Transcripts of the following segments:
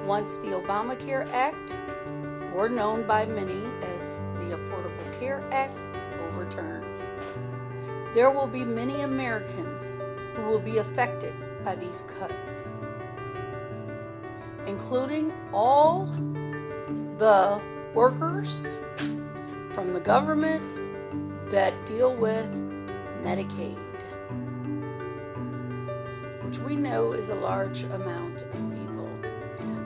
once the Obamacare Act, or known by many as the Affordable Care Act, overturned. There will be many Americans who will be affected by these cuts, including all the workers from the government that deal with Medicaid, which we know is a large amount of people.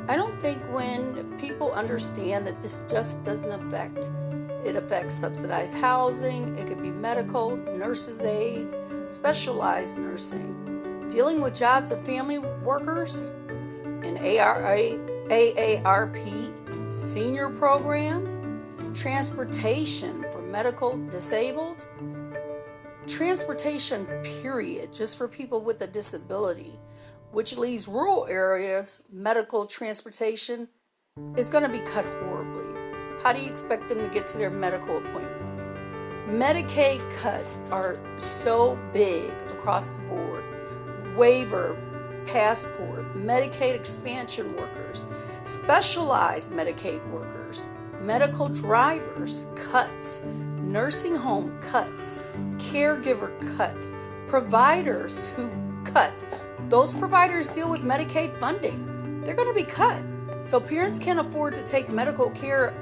I don't think when people understand that this just doesn't affect, it affects subsidized housing, it could be medical, nurses' aides, specialized nursing, dealing with jobs of family workers, and AARP, senior programs, transportation for medical disabled, transportation period, just for people with a disability, which leaves rural areas, medical transportation is going to be cut horribly. How do you expect them to get to their medical appointments? Medicaid cuts are so big across the board. Waiver, passport, Medicaid expansion workers, specialized Medicaid workers, medical drivers, cuts, nursing home cuts, caregiver cuts, providers who cuts. Those providers deal with Medicaid funding. They're going to be cut. So parents can't afford to take medical care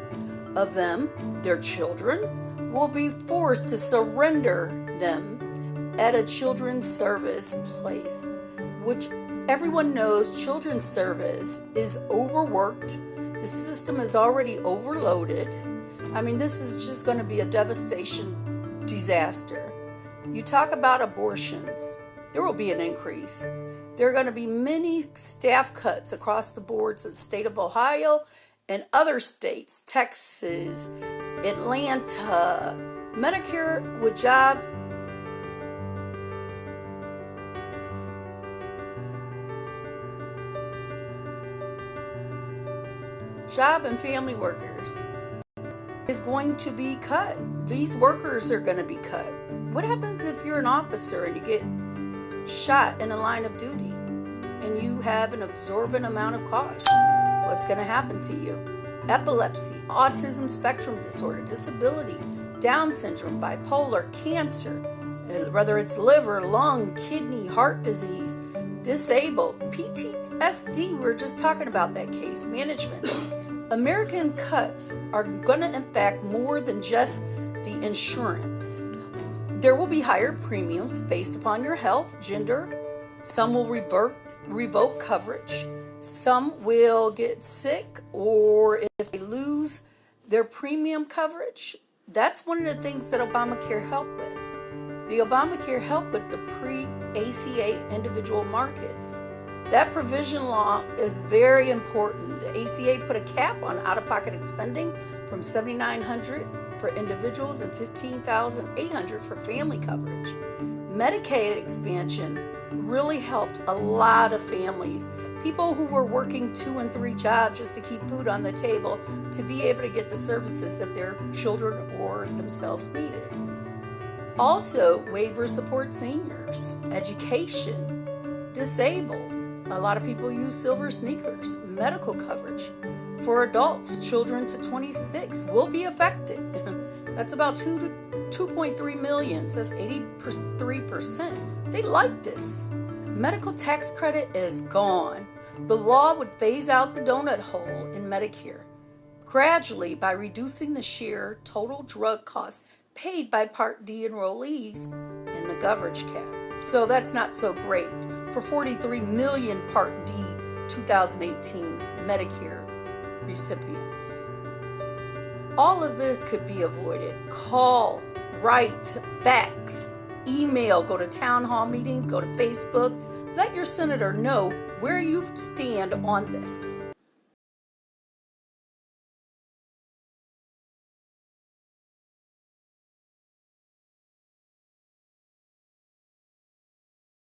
of them. Their children will be forced to surrender them at a children's service place, which everyone knows children's service is overworked. The system is already overloaded. I mean, this is just going to be a devastation disaster. You talk about abortions, there will be an increase. There are going to be many staff cuts across the boards in the state of Ohio and other states, Texas, Atlanta. Medicare with job and family workers is going to be cut. These workers are going to be cut. What happens if you're an officer and you get shot in a line of duty and you have an absorbent amount of cost? What's going to happen to you? Epilepsy, autism spectrum disorder, disability, Down syndrome, bipolar, cancer, whether it's liver, lung, kidney, heart disease, disabled, PTSD, we were just talking about that case management. American cuts are going to impact more than just the insurance. There will be higher premiums based upon your health, gender. Some will revoke coverage. Some will get sick, or if they lose their premium coverage. That's one of the things that Obamacare helped with. The Obamacare helped with the pre-ACA individual markets. That provision law is very important. The ACA put a cap on out-of-pocket spending from $7,900 for individuals and $15,800 for family coverage. Medicaid expansion really helped a lot of families, people who were working 2 and 3 jobs just to keep food on the table, to be able to get the services that their children or themselves needed. Also, waiver support seniors, education, disabled. A lot of people use silver sneakers. Medical coverage for adults, children to 26 will be affected. That's about 2.3 million, so that's 83%. They like this. Medical tax credit is gone. The law would phase out the donut hole in Medicare gradually by reducing the sheer total drug cost paid by Part D enrollees in the coverage cap. So that's not so great for 43 million Part D 2018 Medicare recipients. All of this could be avoided. Call, write, fax, email, go to town hall meetings, go to Facebook. Let your senator know where you stand on this.